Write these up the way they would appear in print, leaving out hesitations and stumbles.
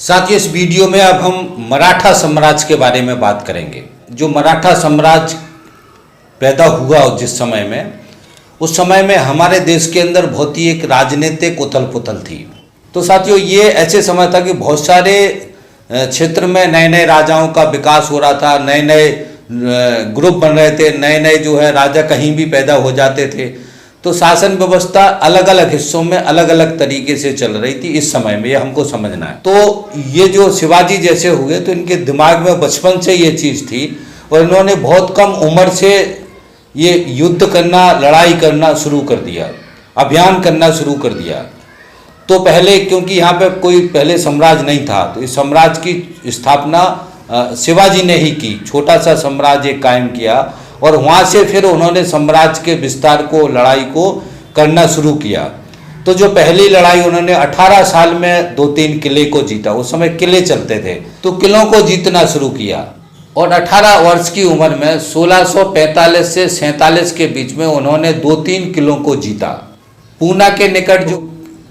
साथियों, इस वीडियो में अब हम मराठा साम्राज्य के बारे में बात करेंगे। जो मराठा साम्राज्य पैदा हुआ जिस समय में, उस समय में हमारे देश के अंदर बहुत ही एक राजनीतिक उथल पुथल थी। तो साथियों, ये ऐसे समय था कि बहुत सारे क्षेत्र में नए नए राजाओं का विकास हो रहा था, नए नए ग्रुप बन रहे थे, नए नए जो है राजा कहीं भी पैदा हो जाते थे। तो शासन व्यवस्था अलग अलग हिस्सों में अलग अलग तरीके से चल रही थी इस समय में, ये हमको समझना है। तो ये जो शिवाजी जैसे हुए तो इनके दिमाग में बचपन से ये चीज़ थी और इन्होंने बहुत कम उम्र से ये युद्ध करना, लड़ाई करना शुरू कर दिया, अभियान करना शुरू कर दिया। तो पहले क्योंकि यहाँ पे कोई पहले साम्राज्य नहीं था, तो इस साम्राज्य की स्थापना शिवाजी ने ही की। छोटा सा साम्राज्य कायम किया और वहाँ से फिर उन्होंने साम्राज्य के विस्तार को, लड़ाई को करना शुरू किया। तो जो पहली लड़ाई उन्होंने 18 साल में 2-3 किले को जीता। उस समय किले चलते थे, तो किलों को जीतना शुरू किया और 18 वर्ष की उम्र में 1645 से 47 के बीच में उन्होंने 2-3 किलों को जीता। पूना के निकट जो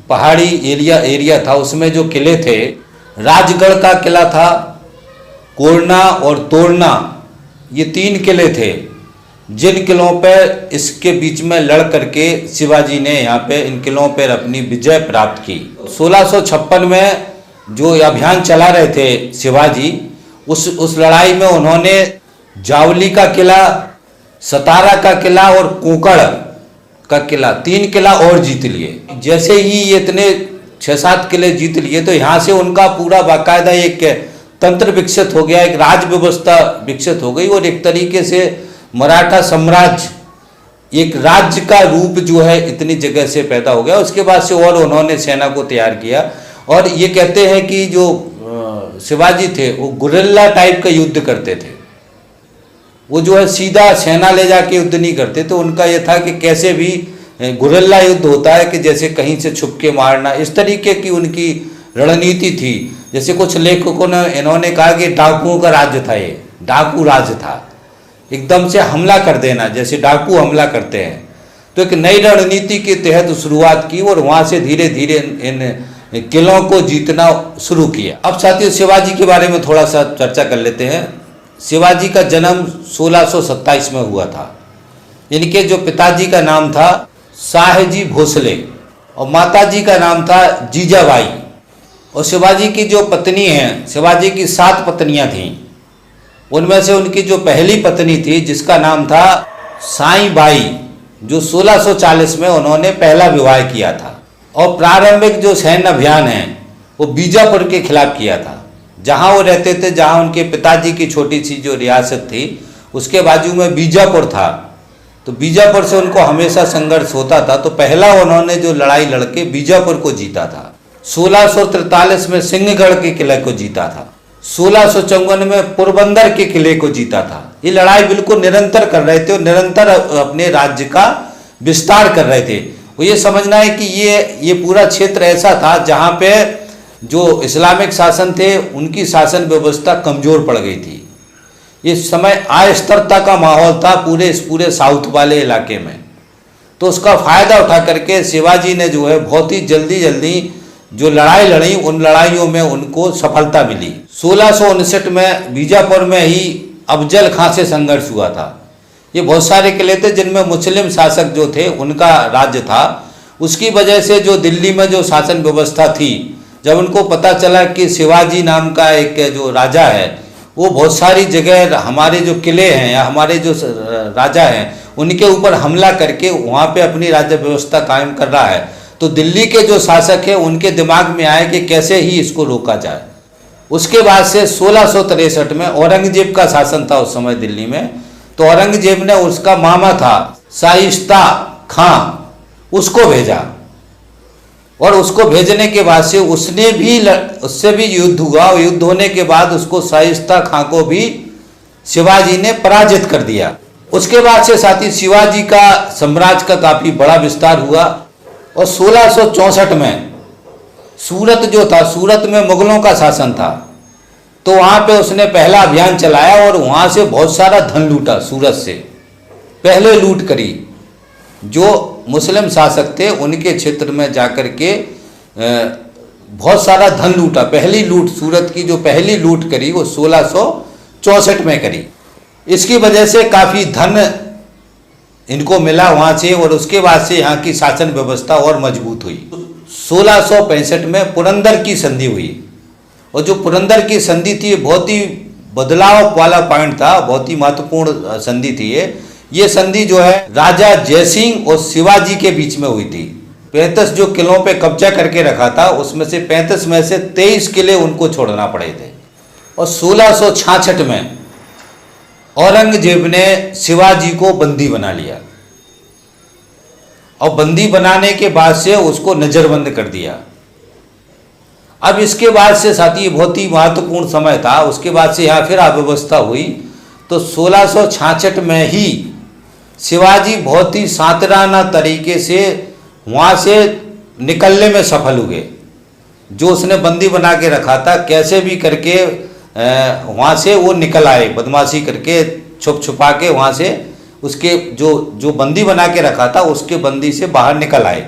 पहाड़ी एरिया था, उसमें जो किले थे, राजगढ़ का किला था, कोरना और तोरना, ये 3 किले थे जिन किलों पर इसके बीच में लड़ करके शिवाजी ने यहाँ पे इन किलों पर अपनी विजय प्राप्त की। 1656 में जो अभियान चला रहे थे शिवाजी, उस लड़ाई में उन्होंने जावली का किला, सतारा का किला और कोकड़ का किला, 3 किला और जीत लिए। जैसे ही ये इतने 6-7 किले जीत लिए तो यहाँ से उनका पूरा बाकायदा एक तंत्र विकसित हो गया, एक राज व्यवस्था विकसित हो गई और एक तरीके से मराठा साम्राज्य एक राज्य का रूप जो है इतनी जगह से पैदा हो गया। उसके बाद से और उन्होंने सेना को तैयार किया और ये कहते हैं कि जो शिवाजी थे वो गुरिल्ला टाइप का युद्ध करते थे। वो जो है सीधा सेना ले जाके युद्ध नहीं करते, तो उनका ये था कि कैसे भी गुरिल्ला युद्ध होता है कि जैसे कहीं से छुप के मारना, इस तरीके की उनकी रणनीति थी। जैसे कुछ लेखकों ने इन्होंने कहा कि डाकुओं का राज्य था, ये डाकू राज्य था, एकदम से हमला कर देना जैसे डाकू हमला करते हैं। तो एक नई रणनीति के तहत शुरुआत की और वहाँ से धीरे धीरे इन किलों को जीतना शुरू किया। अब साथियों, शिवाजी के बारे में थोड़ा सा चर्चा कर लेते हैं। शिवाजी का जन्म 1627 में हुआ था। इनके जो पिताजी का नाम था शाहजी भोसले और माताजी का नाम था जीजाबाई। और शिवाजी की जो पत्नी हैं, शिवाजी की 7 पत्नियां थीं। उनमें से उनकी जो पहली पत्नी थी जिसका नाम था साईं बाई, जो 1640 में उन्होंने पहला विवाह किया था। और प्रारंभिक जो सैन्य अभियान है वो बीजापुर के खिलाफ किया था, जहां वो रहते थे, जहां उनके पिताजी की छोटी सी जो रियासत थी उसके बाजू में बीजापुर था। तो बीजापुर से उनको हमेशा संघर्ष होता था। तो पहला उन्होंने जो लड़ाई लड़के बीजापुर को जीता था। 1643 में सिंहगढ़ के किले को जीता था। 1654 में पोरबंदर के किले को जीता था। ये लड़ाई बिल्कुल निरंतर कर रहे थे और निरंतर अपने राज्य का विस्तार कर रहे थे। वो ये समझना है कि ये पूरा क्षेत्र ऐसा था जहाँ पे जो इस्लामिक शासन थे उनकी शासन व्यवस्था कमज़ोर पड़ गई थी। ये समय अस्थिरता का माहौल था इस पूरे साउथ वाले इलाके में। तो उसका फ़ायदा उठा करके शिवाजी ने जो है बहुत ही जल्दी जो लड़ाई लड़ी, उन लड़ाइयों में उनको सफलता मिली। 1659 में बीजापुर में ही अफजल खां से संघर्ष हुआ था। ये बहुत सारे किले थे जिनमें मुस्लिम शासक जो थे उनका राज्य था। उसकी वजह से जो दिल्ली में जो शासन व्यवस्था थी, जब उनको पता चला कि शिवाजी नाम का एक जो राजा है वो बहुत सारी जगह हमारे जो किले हैं या हमारे जो राजा हैं उनके ऊपर हमला करके वहाँ पे अपनी राज्य व्यवस्था कायम कर रहा है, तो दिल्ली के जो शासक हैं उनके दिमाग में आया कि कैसे ही इसको रोका जाए। उसके बाद से 1663 में औरंगजेब का शासन था उस समय दिल्ली में। तो औरंगजेब ने उसका मामा था शाइस्ता खां, उसको भेजा और उसको भेजने के बाद से उससे भी युद्ध हुआ और युद्ध होने के बाद उसको शाइस्ता खां को भी शिवाजी ने पराजित कर दिया। उसके बाद से साथी शिवाजी का साम्राज्य का काफ़ी बड़ा विस्तार हुआ और 1664 में सूरत जो था, सूरत में मुगलों का शासन था। तो वहाँ पे उसने पहला अभियान चलाया और वहाँ से बहुत सारा धन लूटा। सूरत से पहले लूट करी। जो मुस्लिम शासक थे उनके क्षेत्र में जाकर के बहुत सारा धन लूटा। पहली लूट, सूरत की जो पहली लूट करी वो 1664 में करी। इसकी वजह से काफ़ी धन इनको मिला वहाँ से, और उसके बाद से यहाँ की शासन व्यवस्था और मजबूत हुई। 1665 में पुरंदर की संधि हुई, और जो पुरंदर की संधि थी बहुत ही बदलाव वाला पॉइंट था, बहुत ही महत्वपूर्ण संधि थी ये संधि जो है राजा जयसिंह और शिवाजी के बीच में हुई थी। 35 जो किलों पे कब्जा करके रखा था, उसमें से 35 में से 23 किले उनको छोड़ना पड़े थे। और 1666 में औरंगजेब ने शिवाजी को बंदी बना लिया, और बंदी बनाने के बाद से उसको नज़रबंद कर दिया। अब इसके बाद से साथी बहुत ही महत्वपूर्ण समय था, उसके बाद से यहाँ फिर अव्यवस्था हुई। तो 1666 में ही शिवाजी बहुत ही सांतराना तरीके से वहाँ से निकलने में सफल हुए। जो उसने बंदी बना के रखा था, कैसे भी करके वहाँ से वो निकल आए, बदमाशी करके छुप छुपा के वहाँ से उसके जो बंदी बना के रखा था उसके बंदी से बाहर निकल आए।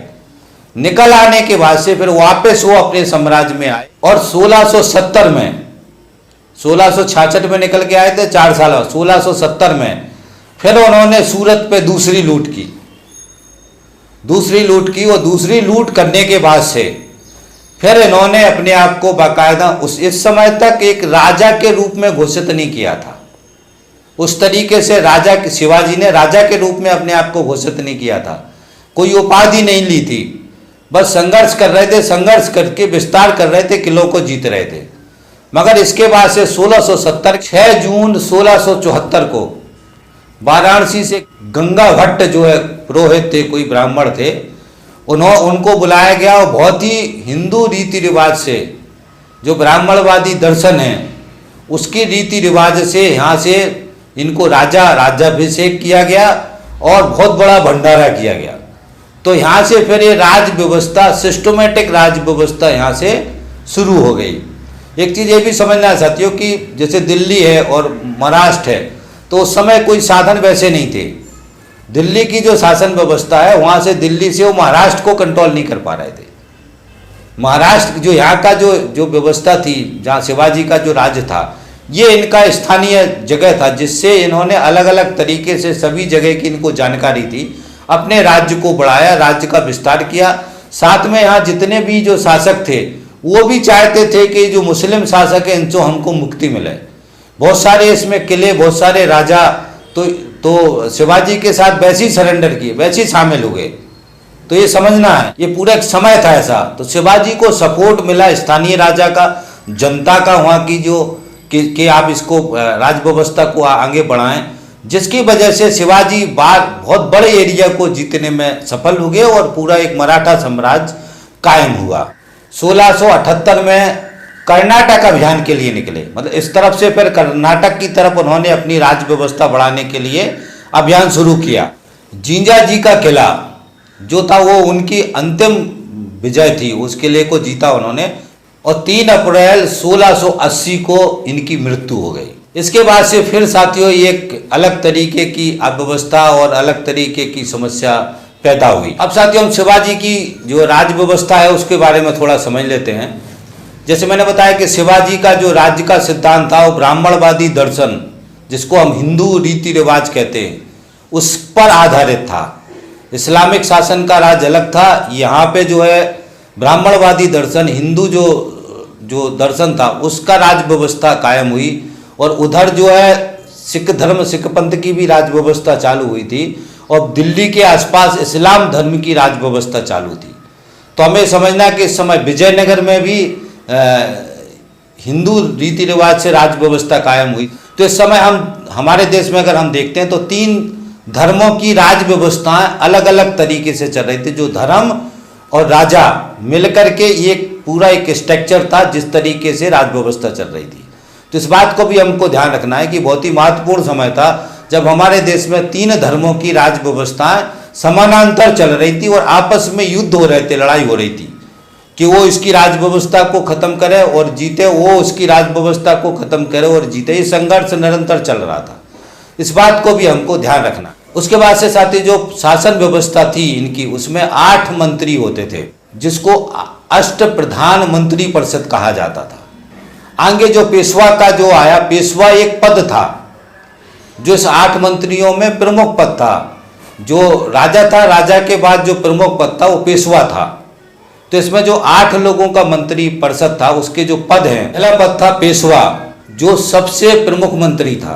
निकल आने के बाद से फिर वापस वो अपने साम्राज्य में आए, और 1670 में, 1666 में निकल के आए थे 4 साल, 1670 में फिर उन्होंने सूरत पे दूसरी लूट की, और दूसरी लूट करने के बाद से फिर इन्होंने अपने आप को बाकायदा इस समय तक एक राजा के रूप में घोषित नहीं किया था। उस तरीके से शिवाजी ने राजा के रूप में अपने आप को घोषित नहीं किया था, कोई उपाधि नहीं ली थी, बस संघर्ष कर रहे थे, संघर्ष करके विस्तार कर रहे थे, किलों को जीत रहे थे। मगर इसके बाद से 1670 6 जून 1674 को वाराणसी से गंगा भट्ट जो है पुरोहित थे, कोई ब्राह्मण थे, उनको बुलाया गया, और बहुत ही हिंदू रीति रिवाज से, जो ब्राह्मणवादी दर्शन है उसकी रीति रिवाज से यहाँ से इनको राज्याभिषेक किया गया, और बहुत बड़ा भंडारा किया गया। तो यहाँ से फिर ये राज व्यवस्था, सिस्टमेटिक राज व्यवस्था यहाँ से शुरू हो गई। एक चीज़ ये भी समझना है साथियों कि जैसे दिल्ली है और महाराष्ट्र है, तो उस समय कोई साधन वैसे नहीं थे। दिल्ली की जो शासन व्यवस्था है, वहाँ से दिल्ली से वो महाराष्ट्र को कंट्रोल नहीं कर पा रहे थे। महाराष्ट्र जो यहाँ का जो व्यवस्था थी, जहाँ शिवाजी का जो राज्य था, ये इनका स्थानीय जगह था, जिससे इन्होंने अलग अलग तरीके से सभी जगह की इनको जानकारी थी, अपने राज्य को बढ़ाया, राज्य का विस्तार किया। साथ में यहाँ जितने भी जो शासक थे वो भी चाहते थे कि जो मुस्लिम शासक है इनसे हमको मुक्ति मिले। बहुत सारे इसमें किले, बहुत सारे राजा तो शिवाजी के साथ वैसे ही सरेंडर किए, वैसे ही शामिल हो गए। तो ये समझना है, ये पूरा एक समय था ऐसा। तो शिवाजी को सपोर्ट मिला स्थानीय राजा का, जनता का, वहाँ की जो कि आप इसको राज व्यवस्था को आगे बढ़ाएं, जिसकी वजह से शिवाजी बहुत बड़े एरिया को जीतने में सफल हो गए, और पूरा एक मराठा साम्राज्य कायम हुआ। 1678 में कर्नाटक अभियान के लिए निकले, मतलब इस तरफ से फिर कर्नाटक की तरफ उन्होंने अपनी राज व्यवस्था बढ़ाने के लिए अभियान शुरू किया। जिंजा जी का किला जो था वो उनकी अंतिम विजय थी, उस किले को जीता उन्होंने, और 3 अप्रैल 1680 को इनकी मृत्यु हो गई। इसके बाद से फिर साथियों एक अलग तरीके की अव्यवस्था और अलग तरीके की समस्या पैदा हुई। अब साथियों हम शिवाजी की जो राज व्यवस्था है उसके बारे में थोड़ा समझ लेते हैं। जैसे मैंने बताया कि शिवाजी का जो राज्य का सिद्धांत था वो ब्राह्मणवादी दर्शन, जिसको हम हिंदू रीति रिवाज कहते हैं, उस पर आधारित था। इस्लामिक शासन का राज अलग था, यहाँ पे जो है ब्राह्मणवादी दर्शन, हिंदू जो दर्शन था उसका राज व्यवस्था कायम हुई। और उधर जो है सिख धर्म, सिख पंथ की भी राज व्यवस्था चालू हुई थी, और दिल्ली के आसपास इस्लाम धर्म की राज व्यवस्था चालू थी। तो हमें समझना कि इस समय विजयनगर में भी हिंदू रीति रिवाज से राज व्यवस्था कायम हुई। तो इस समय हमारे देश में अगर हम देखते हैं तो 3 धर्मों की राज व्यवस्थाएं अलग अलग तरीके से चल रही थी। जो धर्म और राजा मिलकर के एक पूरा एक स्ट्रक्चर था जिस तरीके से राज व्यवस्था चल रही थी। तो इस बात को भी हमको ध्यान रखना है कि बहुत ही महत्वपूर्ण समय था जब हमारे देश में 3 धर्मों की राज व्यवस्थाएं समानांतर चल रही थी और आपस में युद्ध हो रहे थे, लड़ाई हो रही थी कि वो इसकी राज व्यवस्था को खत्म करे और जीते, वो उसकी राज व्यवस्था को खत्म करे और जीते। ये संघर्ष निरंतर चल रहा था, इस बात को भी हमको ध्यान रखना। उसके बाद से साथी जो शासन व्यवस्था थी इनकी, उसमें 8 मंत्री होते थे, जिसको अष्ट प्रधान मंत्री परिषद कहा जाता था। आगे जो पेशवा का जो आया, पेशवा एक पद था जो इस 8 मंत्रियों में प्रमुख पद था। जो राजा था, राजा के बाद जो प्रमुख पद था वो पेशवा था। तो इसमें जो 8 लोगों का मंत्री परिषद था उसके जो पद हैं, पहला पद था पेशवा, जो सबसे प्रमुख मंत्री था।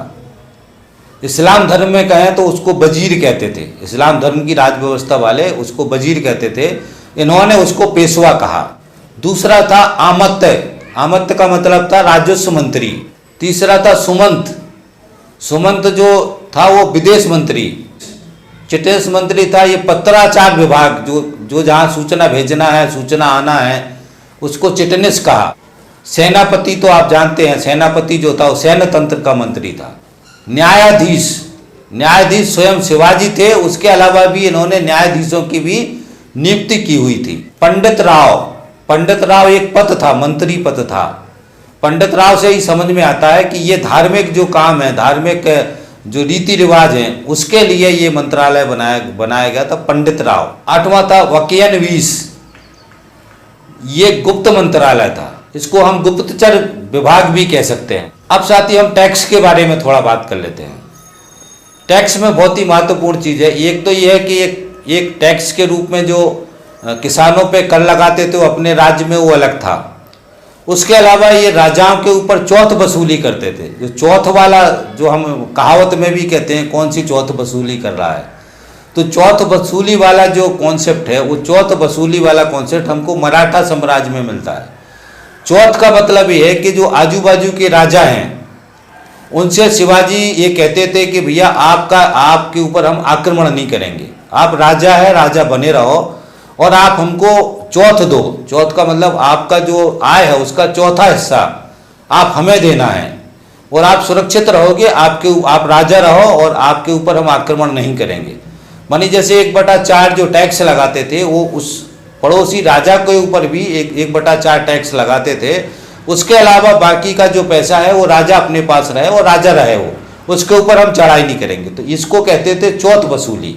इस्लाम धर्म में कहें तो उसको वजीर कहते थे, इस्लाम धर्म की राज व्यवस्था वाले उसको वजीर कहते थे, इन्होंने उसको पेशवा कहा। दूसरा था आमत्य, आमत्य का मतलब था राजस्व मंत्री। तीसरा था सुमंत, सुमंत जो था वो विदेश मंत्री। चिटेश मंत्री था ये पत्राचार विभाग, जो जहाँ सूचना भेजना है, सूचना आना है, उसको चिटनिस कहा। सेनापति तो आप जानते हैं, सेनापति जो था वो सैन्य तंत्र का मंत्री था। न्यायाधीश, न्यायाधीश स्वयं शिवाजी थे, उसके अलावा भी इन्होंने न्यायाधीशों की भी नियुक्ति की हुई थी। पंडित राव, पंडित राव एक पद था, मंत्री पद था। पंडित राव से ही समझ में आता है कि ये धार्मिक जो काम है, धार्मिक जो रीति रिवाज हैं, उसके लिए ये मंत्रालय बनाया गया था, पंडित राव। 8वां था वकीयनवीस, ये गुप्त मंत्रालय था, इसको हम गुप्तचर विभाग भी कह सकते हैं। अब साथ ही हम टैक्स के बारे में थोड़ा बात कर लेते हैं। टैक्स में बहुत ही महत्वपूर्ण चीज़ है। एक तो ये है कि एक टैक्स के रूप में जो किसानों पे कर लगाते थे वो अपने राज्य में वो अलग था। उसके अलावा ये राजाओं के ऊपर चौथ वसूली करते थे। जो चौथ वाला, जो हम कहावत में भी कहते हैं कौन सी चौथ वसूली कर रहा है, तो चौथ वसूली वाला जो कॉन्सेप्ट है, वो चौथ वसूली वाला कॉन्सेप्ट हमको मराठा साम्राज्य में मिलता है। चौथ का मतलब ये है कि जो आजू बाजू के राजा हैं उनसे शिवाजी ये कहते थे कि भैया आपके ऊपर हम आक्रमण नहीं करेंगे, आप राजा है, राजा बने रहो और आप हमको चौथ दो। चौथ का मतलब आपका जो आय है उसका चौथा हिस्सा आप हमें देना है और आप सुरक्षित रहोगे, आप राजा रहो और आपके ऊपर हम आक्रमण नहीं करेंगे। मानी जैसे 1/4 जो टैक्स लगाते थे वो उस पड़ोसी राजा के ऊपर भी 1/4 टैक्स लगाते थे। उसके अलावा बाकी का जो पैसा है वो राजा अपने पास रहे और राजा रहे, वो उसके ऊपर हम चढ़ाई नहीं करेंगे। तो इसको कहते थे चौथ वसूली।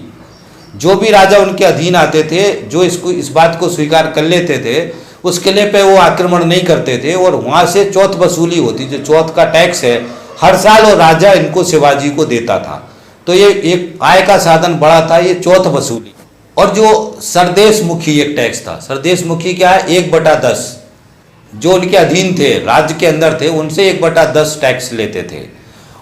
जो भी राजा उनके अधीन आते थे, जो इस बात को स्वीकार कर लेते थे, उस किले पे वो आक्रमण नहीं करते थे और वहाँ से चौथ वसूली होती। जो चौथ का टैक्स है हर साल वो राजा इनको शिवाजी को देता था। तो ये एक आय का साधन बड़ा था, ये चौथ वसूली। और जो सरदेश मुखी एक टैक्स था, सरदेश मुखी क्या है, 1/10 जो उनके अधीन थे, राज्य के अंदर थे, उनसे 1/10 टैक्स लेते थे।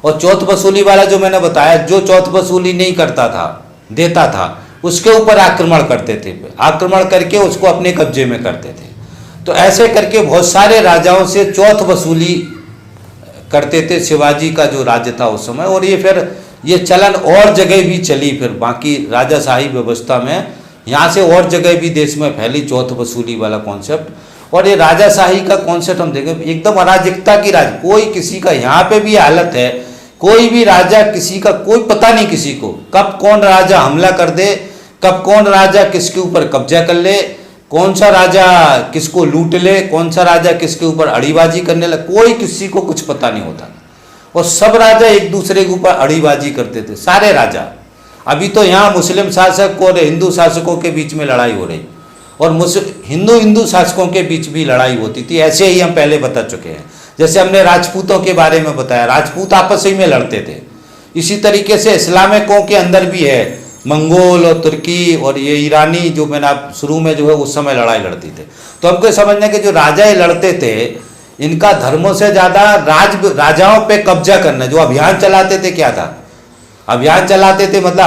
और चौथ वसूली वाला जो मैंने बताया, जो चौथ वसूली नहीं करता था, देता था, उसके ऊपर आक्रमण करते थे, आक्रमण करके उसको अपने कब्जे में करते थे। तो ऐसे करके बहुत सारे राजाओं से चौथ वसूली करते थे शिवाजी का जो राज्य था उस समय। और ये चलन और जगह भी चली, फिर बाकी राजाशाही व्यवस्था में यहाँ से और जगह भी देश में फैली चौथ वसूली वाला कॉन्सेप्ट। और ये राजाशाही का कॉन्सेप्ट हम देखें एकदम अराजकता की राज, कोई किसी का, यहाँ पे भी हालत है, कोई भी राजा किसी का कोई पता नहीं, किसी को कब कौन राजा हमला कर दे, कब कौन राजा किसके ऊपर कब्जा कर ले, कौन सा राजा किसको लूट ले, कौन सा राजा किसके ऊपर अड़ीबाजी करने लगे, कोई किसी को कुछ पता नहीं होता। और सब राजा एक दूसरे के ऊपर अड़ीबाजी करते थे, सारे राजा। अभी तो यहाँ मुस्लिम शासक और हिंदू शासकों के बीच में लड़ाई हो रही, और हिंदू शासकों के बीच भी लड़ाई होती थी। ऐसे ही हम पहले बता चुके हैं, जैसे हमने राजपूतों के बारे में बताया, राजपूत आपस ही में लड़ते थे। इसी तरीके से इस्लामिकों के अंदर भी है, मंगोल और तुर्की और ये ईरानी, जो मैंने आप शुरू में जो है उस समय लड़ाई लड़ती थे। तो हमको समझना कि जो राजा ये लड़ते थे, इनका धर्मों से ज़्यादा राजाओं पे कब्जा करना। जो अभियान चलाते थे, क्या था, अभियान चलाते थे मतलब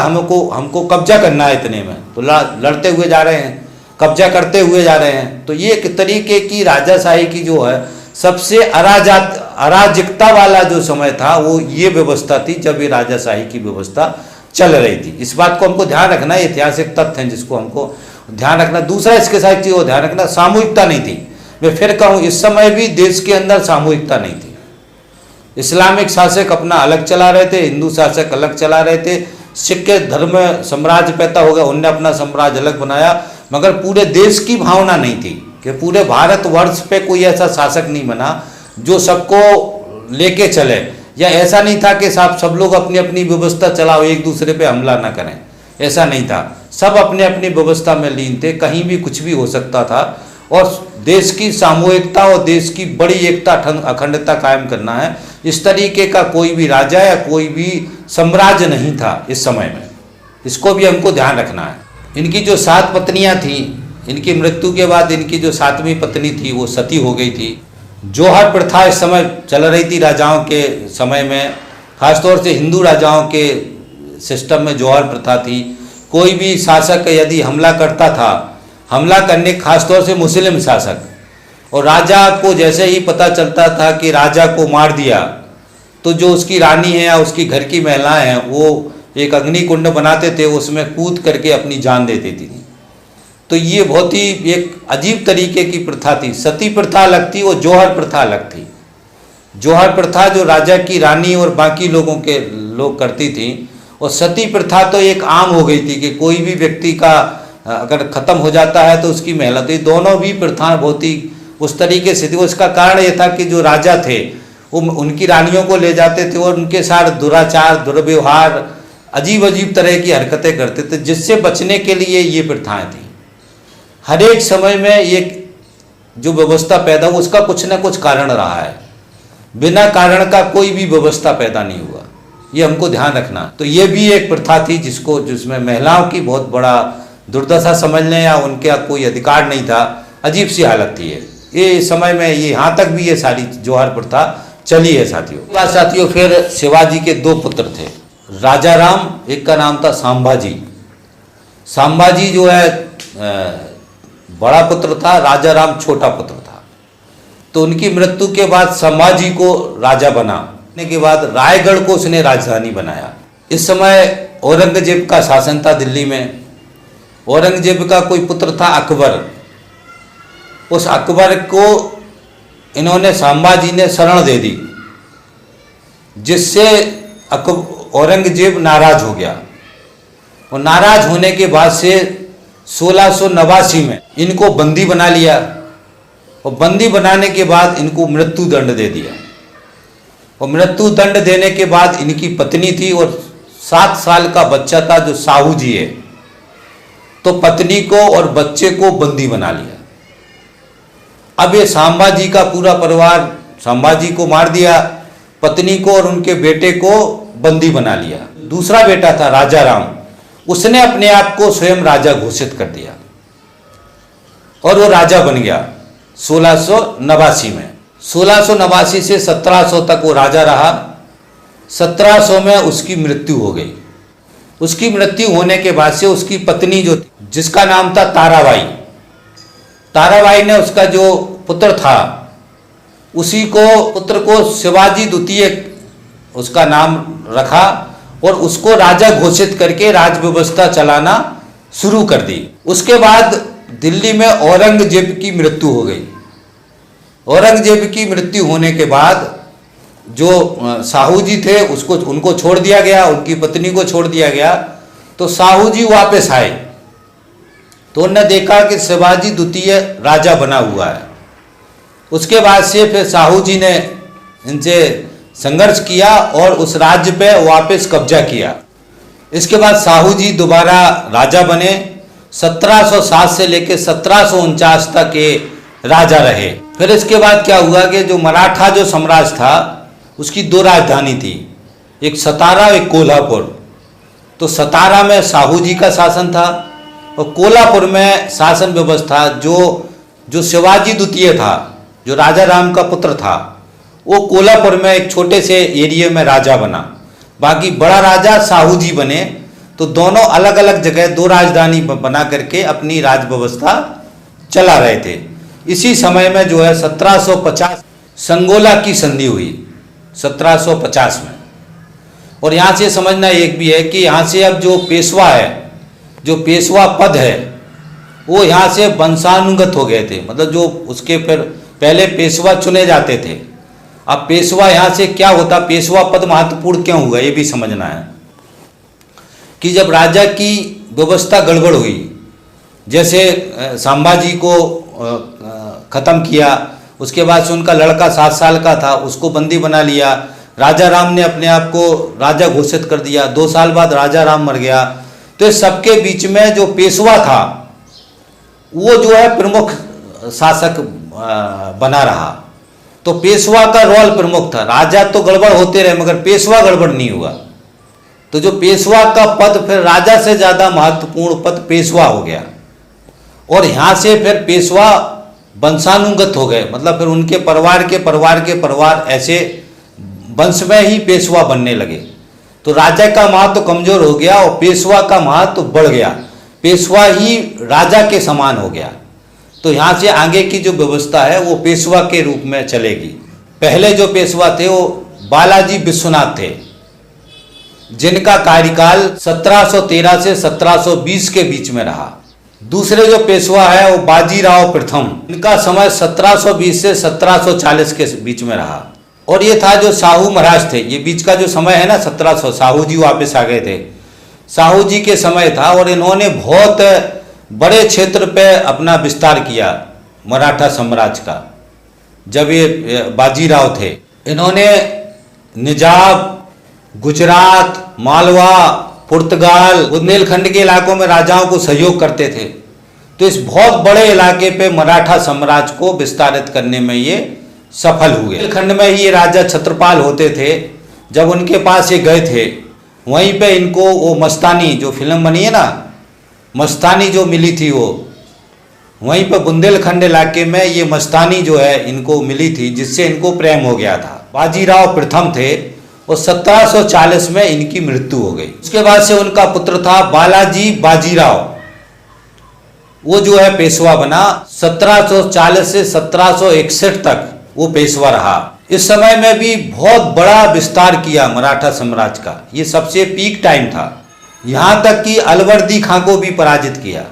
हमको कब्जा करना है इतने में, तो लड़ते हुए जा रहे हैं, कब्जा करते हुए जा रहे हैं। तो ये एक तरीके की राजाशाही की जो है सबसे अराजकता वाला जो समय था, वो ये व्यवस्था थी जब ये राजाशाही की व्यवस्था चल रही थी। इस बात को हमको ध्यान रखना, ऐतिहासिक तथ्य हैं जिसको हमको ध्यान रखना। दूसरा इसके साथ चीज़ को ध्यान रखना, सामूहिकता नहीं थी। मैं फिर कहूँ, इस समय भी देश के अंदर सामूहिकता नहीं थी। इस्लामिक शासक अपना अलग चला रहे थे, हिंदू शासक अलग चला रहे थे, सिख धर्म साम्राज्य पैदा हो गया, उनने अपना साम्राज्य अलग बनाया, मगर पूरे देश की भावना नहीं थी कि पूरे भारतवर्ष पे कोई ऐसा शासक नहीं बना जो सबको लेके चले, या ऐसा नहीं था कि सब लोग अपनी अपनी व्यवस्था चलाओ, एक दूसरे पे हमला ना करें, ऐसा नहीं था। सब अपने अपनी व्यवस्था में लीन थे, कहीं भी कुछ भी हो सकता था। और देश की सामूहिकता और देश की बड़ी एकता अखंडता कायम करना है। इस तरीके का कोई भी राजा या कोई भी साम्राज्य नहीं था इस समय में, इसको भी हमको ध्यान रखना है। इनकी जो 7 पत्नियां थीं, इनकी मृत्यु के बाद इनकी जो 7वीं पत्नी थी वो सती हो गई थी। जौहर प्रथा इस समय चल रही थी राजाओं के समय में, खासतौर से हिंदू राजाओं के सिस्टम में जौहर प्रथा थी। कोई भी शासक यदि हमला करता था, हमला करने खासतौर से मुस्लिम शासक, और राजा को जैसे ही पता चलता था कि राजा को मार दिया, तो जो उसकी रानी है या उसकी घर की महिलाएं हैं वो एक अग्निकुंड बनाते थे, उसमें कूद करके अपनी जान दे देती थी। तो ये बहुत ही एक अजीब तरीके की प्रथा थी। सती प्रथा अलग थी और जौहर प्रथा अलग थी। जौहर प्रथा जो राजा की रानी और बाकी लोग करती थी, और सती प्रथा तो एक आम हो गई थी कि कोई भी व्यक्ति का अगर ख़त्म हो जाता है तो उसकी महिला, तो ये दोनों भी प्रथाएं बहुत ही उस तरीके से थी। उसका कारण ये था कि जो राजा थे वो उनकी रानियों को ले जाते थे और उनके साथ दुराचार, दुर्व्यवहार, अजीब अजीब तरह की हरकतें करते थे, जिससे बचने के लिए ये प्रथाएं थी। हर एक समय में ये जो व्यवस्था पैदा हुआ उसका कुछ ना कुछ कारण रहा है, बिना कारण का कोई भी व्यवस्था पैदा नहीं हुआ, ये हमको ध्यान रखना। तो ये भी एक प्रथा थी जिसमें महिलाओं की बहुत बड़ा दुर्दशा समझ लें या उनका कोई अधिकार नहीं था, अजीब सी हालत थी ये समय में। ये यहाँ तक भी ये सारी जौहर प्रथा चली है साथियों। साथियों फिर शिवाजी के 2 पुत्र थे, राजा राम, एक का नाम था संभाजी। संभाजी जो है बड़ा पुत्र था, राजा राम छोटा पुत्र था। तो उनकी मृत्यु के बाद संभाजी को राजा बनाने के बाद रायगढ़ को उसने राजधानी बनाया। इस समय औरंगजेब का शासन था दिल्ली में। औरंगजेब का कोई पुत्र था अकबर। उस अकबर को इन्होंने संभाजी ने शरण दे दी, जिससे औरंगजेब नाराज हो गया। और नाराज होने के बाद से 1689 में इनको बंदी बना लिया, और बंदी बनाने के बाद इनको मृत्यु दंड दे दिया। और मृत्यु दंड देने के बाद इनकी पत्नी थी और 7 साल का बच्चा था जो साहू जी है, तो पत्नी को और बच्चे को बंदी बना लिया। अब ये संभाजी का पूरा परिवार, संभाजी को मार दिया, पत्नी को और उनके बेटे को बंदी बना लिया। दूसरा बेटा था राजा राम, उसने अपने आप को स्वयं राजा घोषित कर दिया और वो राजा बन गया 1689 में। 1689 से 1700 तक वो राजा रहा। 1700 में उसकी मृत्यु हो गई। उसकी मृत्यु होने के बाद से उसकी पत्नी जो, जिसका नाम था ताराबाई, ताराबाई ने उसका जो पुत्र था उसी को पुत्र को शिवाजी द्वितीय उसका नाम रखा और उसको राजा घोषित करके राज व्यवस्था चलाना शुरू कर दी। उसके बाद दिल्ली में औरंगजेब की मृत्यु हो गई। औरंगजेब की मृत्यु होने के बाद जो साहू जी थे उनको छोड़ दिया गया, उनकी पत्नी को छोड़ दिया गया। तो साहू जी वापस आए तो उन्होंने देखा कि शिवाजी द्वितीय राजा बना हुआ है। उसके बाद से फिर साहू जी ने इनसे संघर्ष किया और उस राज्य पे वापस कब्जा किया। इसके बाद साहू जी दोबारा राजा बने। 1707 से लेकर 1749 तक ये राजा रहे। फिर इसके बाद क्या हुआ कि जो मराठा जो साम्राज्य था उसकी 2 राजधानी थी, एक सतारा एक कोल्हापुर। तो सतारा में साहू जी का शासन था और कोल्हापुर में शासन व्यवस्था जो शिवाजी द्वितीय था, जो राजा राम का पुत्र था, वो कोल्हापुर में एक छोटे से एरिया में राजा बना। बाकी बड़ा राजा साहू जी बने। तो दोनों अलग अलग जगह 2 राजधानी बना करके अपनी राज व्यवस्था चला रहे थे। इसी समय में जो है 1750 संगोला की संधि हुई 1750 में। और यहाँ से समझना एक भी है कि यहाँ से अब जो पेशवा है, जो पेशवा पद है, वो यहाँ से वंशानुगत हो गए थे। मतलब जो उसके फिर पहले पेशवा चुने जाते थे, अब पेशवा यहाँ से क्या होता, पेशवा पद महत्वपूर्ण क्यों हुआ ये भी समझना है कि जब राजा की व्यवस्था गड़बड़ हुई, जैसे संभाजी को ख़त्म किया, उसके बाद से उनका लड़का 7 साल का था, उसको बंदी बना लिया। राजा राम ने अपने आप को राजा घोषित कर दिया। 2 साल बाद राजा राम मर गया। तो इस सबके बीच में जो पेशवा था वो जो है प्रमुख शासक बना रहा। तो पेशवा का रोल प्रमुख था। राजा तो गड़बड़ होते रहे मगर पेशवा गड़बड़ नहीं हुआ। तो जो पेशवा का पद फिर राजा से ज़्यादा महत्वपूर्ण पद पेशवा हो गया। और यहाँ से फिर पेशवा वंशानुगत हो गए, मतलब फिर उनके परिवार ऐसे वंश में ही पेशवा बनने लगे। तो राजा का महत्व कमजोर हो गया और पेशवा का महत्व बढ़ गया। पेशवा ही राजा के समान हो गया। तो यहाँ से आगे की जो व्यवस्था है वो पेशवा के रूप में चलेगी। पहले जो पेशवा थे वो बालाजी विश्वनाथ थे, जिनका कार्यकाल 1713 से 1720 के बीच में रहा। दूसरे जो पेशवा है वो बाजीराव प्रथम, इनका समय 1720 से 1740 के बीच में रहा। और ये था जो साहू महाराज थे, ये बीच का जो समय है ना 1700, साहू जी वापस आ गए थे, साहू जी के समय था। और इन्होंने बहुत बड़े क्षेत्र पे अपना विस्तार किया मराठा साम्राज्य का। जब ये बाजीराव थे, इन्होंने निजाम, गुजरात, मालवा, पुर्तगाल, बुंदेलखंड के इलाकों में राजाओं को सहयोग करते थे। तो इस बहुत बड़े इलाके पे मराठा साम्राज्य को विस्तारित करने में ये सफल हुए। बुंदेलखंड में ही ये राजा छत्रपाल होते थे। जब उनके पास ये गए थे, वहीं पे इनको वो मस्तानी जो फिल्म बनी है ना, मस्तानी जो मिली थी, वो वहीं पर बुंदेलखंड इलाके में ये मस्तानी जो है इनको मिली थी, जिससे इनको प्रेम हो गया था। बाजीराव प्रथम थे और 1740 में इनकी मृत्यु हो गई। उसके बाद से उनका पुत्र था बालाजी बाजीराव, वो जो है पेशवा बना। 1740 से 1761 तक वो पेशवा रहा। इस समय में भी बहुत बड़ा विस्तार किया मराठा साम्राज्य का, ये सबसे पीक टाइम था। यहाँ तक कि अलवर्दी खां को भी पराजित किया,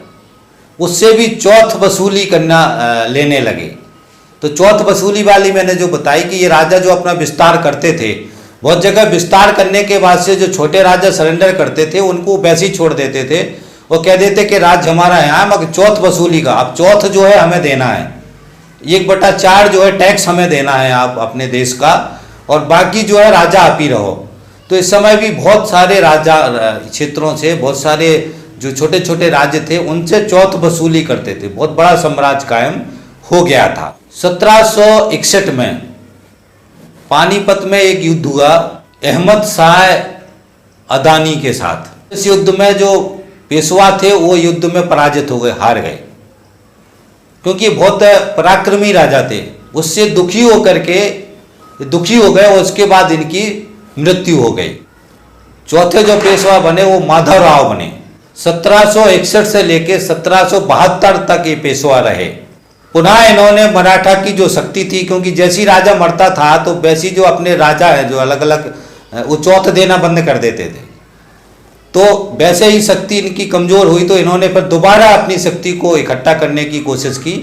उससे भी चौथ वसूली करना लेने लगे। तो चौथ वसूली वाली मैंने जो बताई कि ये राजा जो अपना विस्तार करते थे, बहुत जगह विस्तार करने के बाद से जो छोटे राजा सरेंडर करते थे उनको वैसे ही छोड़ देते थे। वो कह देते कि राज्य हमारा है मगर चौथ वसूली का, अब चौथ जो है हमें देना है, 1/4 जो है टैक्स हमें देना है आप अपने देश का, और बाकी जो है राजा आप ही रहो। तो इस समय भी बहुत सारे राजा क्षेत्रों से, बहुत सारे जो छोटे छोटे राज्य थे उनसे चौथ वसूली करते थे। बहुत बड़ा साम्राज्य कायम हो गया था। 1761 में पानीपत में एक युद्ध हुआ अहमद शाह अदानी के साथ। इस युद्ध में जो पेशवा थे वो युद्ध में पराजित हो गए, हार गए, क्योंकि बहुत पराक्रमी राजा थे। उससे दुखी हो गए और उसके बाद इनकी मृत्यु हो गई। चौथे जो पेशवा बने वो माधवराव बने। 1761 से लेकर 1772 तक ये पेशवा रहे। पुनः इन्होंने मराठा की जो शक्ति थी, क्योंकि जैसी राजा मरता था तो वैसी जो अपने राजा है जो अलग अलग वो चौथ देना बंद कर देते थे। तो वैसे ही शक्ति इनकी कमजोर हुई, तो इन्होंने फिर दोबारा अपनी शक्ति को इकट्ठा करने की कोशिश की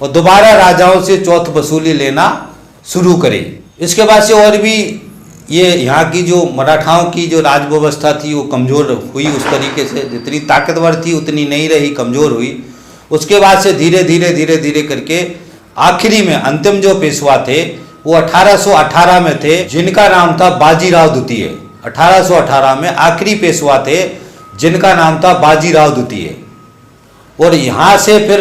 और दोबारा राजाओं से चौथ वसूली लेना शुरू करी। इसके बाद से और भी ये यहाँ की जो मराठाओं की जो राज व्यवस्था थी वो कमज़ोर हुई। उस तरीके से जितनी ताकतवर थी उतनी नहीं रही, कमज़ोर हुई। उसके बाद से धीरे धीरे करके आखिरी में अंतिम जो पेशवा थे वो 1818 में थे, जिनका नाम था बाजीराव द्वितीय। 1818 में आखिरी पेशवा थे जिनका नाम था बाजीराव द्वितीय। और यहाँ से फिर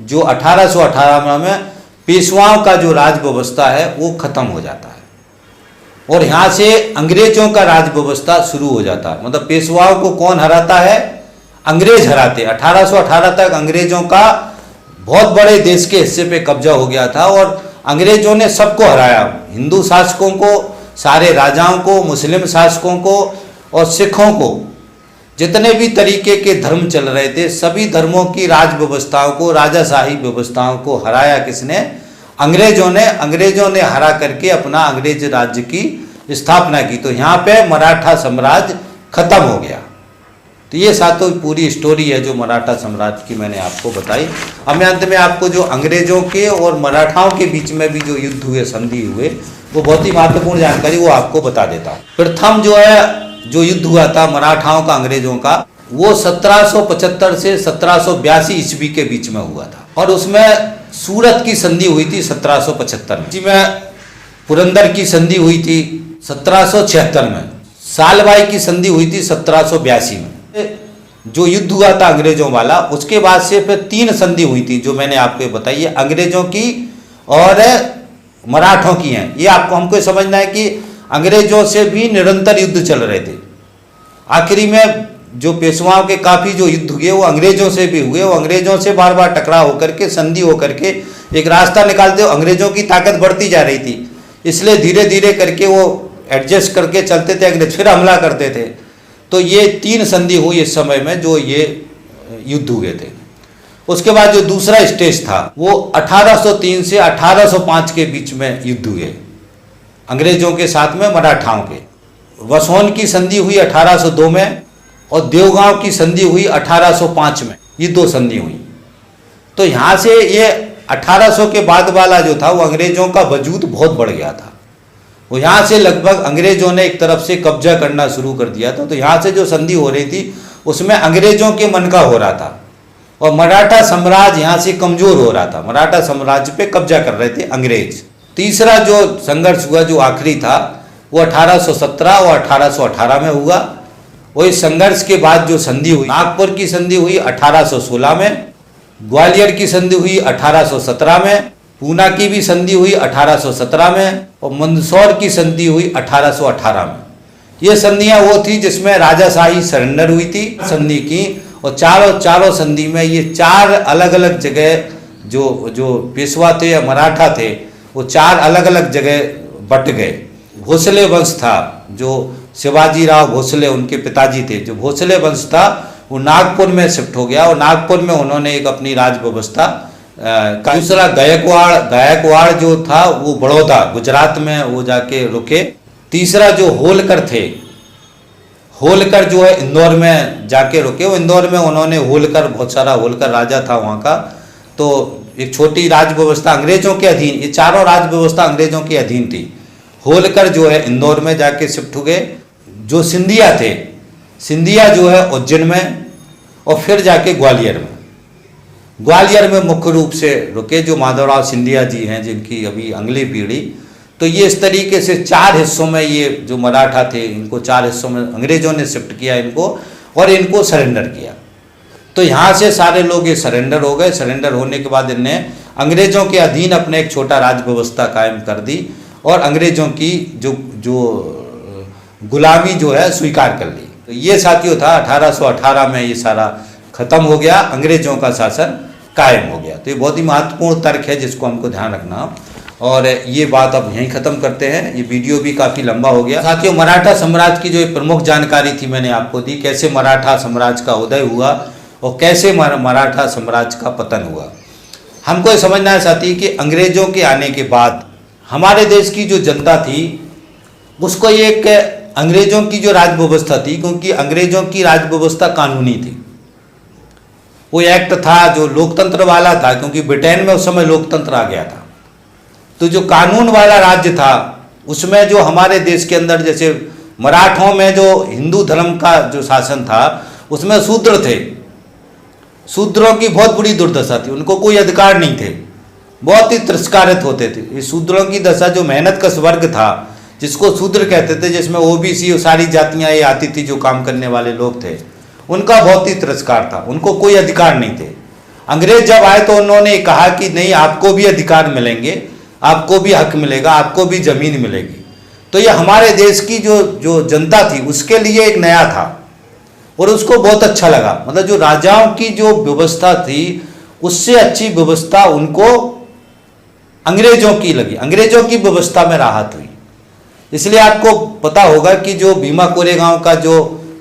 जो 1818 में पेशवाओं का जो राज व्यवस्था है वो खत्म हो जाता है और यहाँ से अंग्रेजों का राज व्यवस्था शुरू हो जाता है। मतलब पेशवाओं को कौन हराता है? अंग्रेज हराते। 1818 तक अंग्रेजों का बहुत बड़े देश के हिस्से पे कब्जा हो गया था और अंग्रेजों ने सबको हराया, हिंदू शासकों को, सारे राजाओं को, मुस्लिम शासकों को और सिखों को। जितने भी तरीके के धर्म चल रहे थे सभी धर्मों की राज व्यवस्थाओं को, राजाशाही व्यवस्थाओं को हराया किसने? अंग्रेजों ने। अंग्रेजों ने हरा करके अपना अंग्रेज राज्य की स्थापना की। तो यहाँ पे मराठा साम्राज्य खत्म हो गया। तो ये सातों पूरी स्टोरी है जो मराठा साम्राज्य की मैंने आपको बताई। अब मैं अंत में आपको जो अंग्रेजों के और मराठाओं के बीच में भी जो युद्ध हुए, संधि हुए, वो बहुत ही महत्वपूर्ण जानकारी वो आपको बता देता हूँ। प्रथम जो है जो युद्ध हुआ था मराठाओं का अंग्रेजों का, वो 1775 से 1782 ईस्वी के बीच में हुआ था और उसमें सूरत की संधि हुई थी 1775 में। जिसमें पुरंदर की संधि हुई थी 1776 में, सालबाई की संधि हुई थी 1782 में। जो युद्ध हुआ था अंग्रेजों वाला, उसके बाद से फिर 3 संधि हुई थी जो मैंने आपको बताई है, अंग्रेजों की और मराठों की हैं। ये आपको हमको समझना है कि अंग्रेजों से भी निरंतर युद्ध चल रहे थे। आखिरी में जो पेशवाओं के काफ़ी जो युद्ध हुए वो अंग्रेजों से भी हुए, वो अंग्रेजों से बार बार टकराव होकर के, संधि होकर के एक रास्ता निकालते, अंग्रेजों की ताकत बढ़ती जा रही थी, इसलिए धीरे धीरे करके वो एडजस्ट करके चलते थे, अंग्रेज फिर हमला करते थे। तो ये 3 संधि हुई इस समय में जो ये युद्ध हुए थे। उसके बाद जो दूसरा स्टेज था वो 1803 से 1805 के बीच में युद्ध हुए अंग्रेजों के साथ में मराठाओं के। वसोन की संधि हुई 1802 में और देवगांव की संधि हुई 1805 में, ये 2 संधि हुई। तो यहाँ से ये 1800 के बाद वाला जो था वो अंग्रेजों का वजूद बहुत बढ़ गया था। वो यहाँ से लगभग अंग्रेजों ने एक तरफ से कब्जा करना शुरू कर दिया था। तो यहाँ से जो संधि हो रही थी उसमें अंग्रेजों के मन का हो रहा था और मराठा साम्राज्य यहाँ से कमज़ोर हो रहा था। मराठा साम्राज्य पे कब्जा कर रहे थे अंग्रेज। तीसरा जो संघर्ष हुआ जो आखिरी था वो 1817 और 1818 में हुआ। वो इस संघर्ष के बाद जो संधि हुई, नागपुर की संधि हुई 1816 में, ग्वालियर की संधि हुई 1817 में, पूना की भी संधि हुई 1817 में और मंदसौर की संधि हुई 1818 में। ये संधियाँ वो थी जिसमें राजाशाही सरेंडर हुई थी संधि की, और चारों संधि में ये 4 अलग अलग जगह जो पेशवा थे या मराठा थे वो 4 अलग अलग जगह बट गए। भोसले वंश था, जो शिवाजी राव भोसले उनके पिताजी थे, जो भोसले वंश था वो नागपुर में शिफ्ट हो गया और नागपुर में उन्होंने एक अपनी राज व्यवस्था। दूसरा गायकवाड़ जो था वो बड़ौदा गुजरात में वो जाके रुके। तीसरा जो होलकर थे, होलकर जो है इंदौर में जाके रुके। वो इंदौर में उन्होंने होलकर, बहुत सारा होलकर राजा था वहाँ का, तो एक छोटी राज व्यवस्था अंग्रेजों के अधीन, ये चारों राज व्यवस्था अंग्रेजों के अधीन थी। होलकर जो है इंदौर में जाके शिफ्ट हो गए। जो सिंधिया थे, सिंधिया जो है उज्जैन में और फिर जाके ग्वालियर में। ग्वालियर में मुख्य रूप से रुके जो माधवराव सिंधिया जी हैं, जिनकी अभी अगली पीढ़ी। तो ये इस तरीके से 4 हिस्सों में ये जो मराठा थे इनको 4 हिस्सों में अंग्रेजों ने शिफ्ट किया इनको और इनको सरेंडर किया। तो यहाँ से सारे लोग ये सरेंडर हो गए। सरेंडर होने के बाद इनने अंग्रेजों के अधीन अपने एक छोटा राज व्यवस्था कायम कर दी और अंग्रेजों की जो गुलामी जो है स्वीकार कर ली। तो ये साथियों था 1818 में ये सारा खत्म हो गया, अंग्रेजों का शासन कायम हो गया। तो ये बहुत ही महत्वपूर्ण तर्क है जिसको हमको ध्यान रखना। और ये बात अब यहीं ख़त्म करते हैं, ये वीडियो भी काफ़ी लंबा हो गया। साथियों, मराठा साम्राज्य की जो एक प्रमुख जानकारी थी मैंने आपको दी, कैसे मराठा साम्राज्य का उदय हुआ और कैसे मराठा साम्राज्य का पतन हुआ। हमको ये समझना है साथी कि अंग्रेजों के आने के बाद हमारे देश की जो जनता थी उसको एक अंग्रेजों की जो राज व्यवस्था थी, क्योंकि अंग्रेजों की राज व्यवस्था कानूनी थी, वो एक्ट था जो लोकतंत्र वाला था, क्योंकि ब्रिटेन में उस समय लोकतंत्र आ गया था। तो जो कानून वाला राज्य था उसमें जो हमारे देश के अंदर जैसे मराठों में जो हिंदू धर्म का जो शासन था उसमें शूद्र थे, शूद्रों की बहुत बुरी दुर्दशा थी, उनको कोई अधिकार नहीं थे, बहुत ही तिरस्कारित होते थे। ये शूद्रों की दशा, जो मेहनत कश वर्ग था जिसको शूद्र कहते थे, जिसमें ओबीसी सारी जातियां ये आती थी, जो काम करने वाले लोग थे, उनका बहुत ही तिरस्कार था, उनको कोई अधिकार नहीं थे। अंग्रेज जब आए तो उन्होंने कहा कि नहीं, आपको भी अधिकार मिलेंगे, आपको भी हक मिलेगा, आपको भी जमीन मिलेगी। तो ये हमारे देश की जो जनता थी उसके लिए एक नया था और उसको बहुत अच्छा लगा। मतलब जो राजाओं की जो व्यवस्था थी उससे अच्छी व्यवस्था उनको अंग्रेजों की लगी, अंग्रेजों की व्यवस्था में राहत हुई। इसलिए आपको पता होगा कि जो भीमा कोरेगांव का जो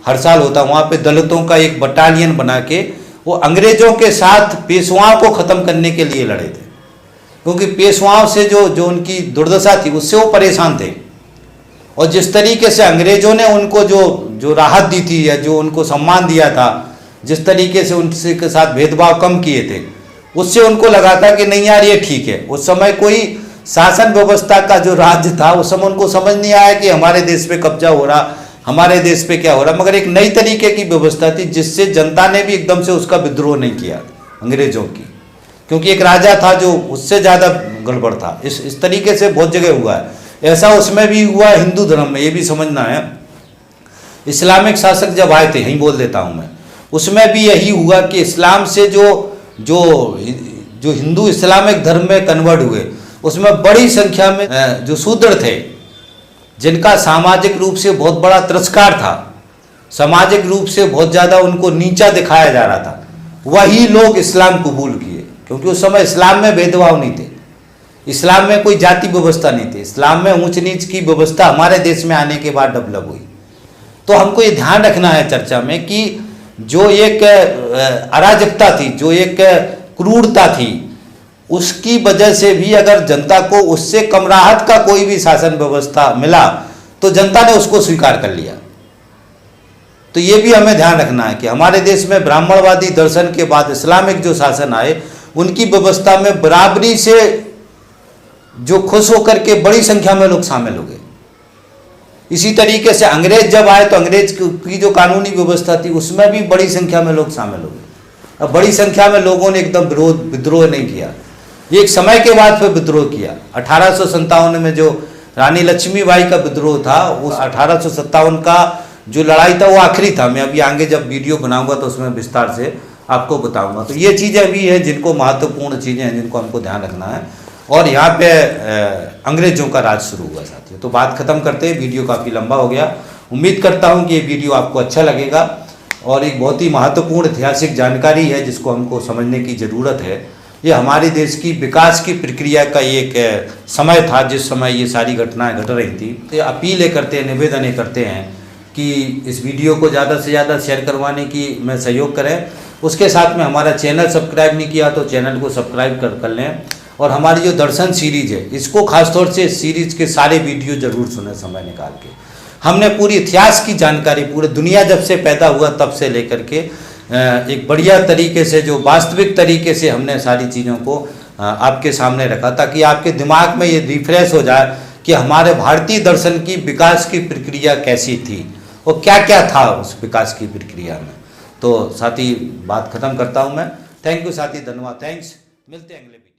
हर साल होता, वहाँ पे दलितों का एक बटालियन बना के वो अंग्रेजों के साथ पेशवाओं को ख़त्म करने के लिए लड़े थे, क्योंकि पेशवाओं से जो उनकी दुर्दशा थी उससे वो परेशान थे। और जिस तरीके से अंग्रेजों ने उनको जो राहत दी थी या जो उनको सम्मान दिया था, जिस तरीके से उनसे के साथ भेदभाव कम किए थे, उससे उनको लगा था कि नहीं यार ये ठीक है। उस समय कोई शासन व्यवस्था का जो राज्य था उस समय उनको समझ नहीं आया कि हमारे देश पे कब्जा हो रहा, हमारे देश पे क्या हो रहा, मगर एक नई तरीके की व्यवस्था थी जिससे जनता ने भी एकदम से उसका विद्रोह नहीं किया अंग्रेजों की, क्योंकि एक राजा था जो उससे ज़्यादा गड़बड़ था। इस तरीके से बहुत जगह हुआ है, ऐसा उसमें भी हुआ हिंदू धर्म में, ये भी समझना है। इस्लामिक शासक जब आए थे, यहीं बोल देता हूँ मैं, उसमें भी यही हुआ कि इस्लाम से जो जो जो हिंदू इस्लामिक धर्म में कन्वर्ट हुए उसमें बड़ी संख्या में जो शूद्र थे, जिनका सामाजिक रूप से बहुत बड़ा तिरस्कार था, सामाजिक रूप से बहुत ज़्यादा उनको नीचा दिखाया जा रहा था, वही लोग इस्लाम कबूल किए। क्योंकि उस समय इस्लाम में भेदभाव नहीं थे, इस्लाम में कोई जाति व्यवस्था नहीं थी, इस्लाम में ऊंच नीच की व्यवस्था हमारे देश में आने के बाद डेवलप हुई। तो हमको ये ध्यान रखना है चर्चा में कि जो एक अराजकता थी, जो एक क्रूरता थी, उसकी वजह से भी अगर जनता को उससे कम राहत का कोई भी शासन व्यवस्था मिला तो जनता ने उसको स्वीकार कर लिया। तो ये भी हमें ध्यान रखना है कि हमारे देश में ब्राह्मणवादी दर्शन के बाद इस्लामिक जो शासन आए, उनकी व्यवस्था में बराबरी से जो खुश होकर के बड़ी संख्या में लोग शामिल हो गए। इसी तरीके से अंग्रेज जब आए तो अंग्रेज की जो कानूनी व्यवस्था थी उसमें भी बड़ी संख्या में लोग शामिल हो गए। अब बड़ी संख्या में लोगों ने एकदम विद्रोह नहीं किया, एक समय के बाद फिर विद्रोह किया। 1857 में जो रानी लक्ष्मीबाई का विद्रोह था, उस 1857 का जो लड़ाई था वो आखिरी था। मैं अभी आगे जब वीडियो बनाऊंगा तो उसमें विस्तार से आपको बताऊंगा। तो ये चीज़ें भी हैं जिनको महत्वपूर्ण चीज़ें हैं जिनको हमको ध्यान रखना है। और यहाँ पे अंग्रेजों का राज शुरू हुआ साथियों। तो बात खत्म करते हैं, वीडियो काफ़ी लंबा हो गया। उम्मीद करता हूँ कि ये वीडियो आपको अच्छा लगेगा और एक बहुत ही महत्वपूर्ण ऐतिहासिक जानकारी है जिसको हमको समझने की ज़रूरत है। ये हमारे देश की विकास की प्रक्रिया का एक समय था जिस समय ये सारी घटनाएं घट रही थी। तो अपीलें करते हैं, निवेदन करते हैं कि इस वीडियो को ज़्यादा से ज़्यादा शेयर करवाने की मैं सहयोग करें। उसके साथ में हमारा चैनल सब्सक्राइब नहीं किया तो चैनल को सब्सक्राइब कर लें। और हमारी जो दर्शन सीरीज़ है इसको खासतौर से इस सीरीज़ के सारे वीडियो जरूर सुने समय निकाल के। हमने पूरी इतिहास की जानकारी पूरे दुनिया जब से पैदा हुआ तब से लेकर के एक बढ़िया तरीके से, जो वास्तविक तरीके से हमने सारी चीज़ों को आपके सामने रखा ताकि आपके दिमाग में ये रिफ्रेश हो जाए कि हमारे भारतीय दर्शन की विकास की प्रक्रिया कैसी थी और क्या क्या था उस विकास की प्रक्रिया में। तो साथी बात खत्म करता हूँ मैं। थैंक यू साथी, धन्यवाद, थैंक्स। मिलते हैं अगले वीडियो।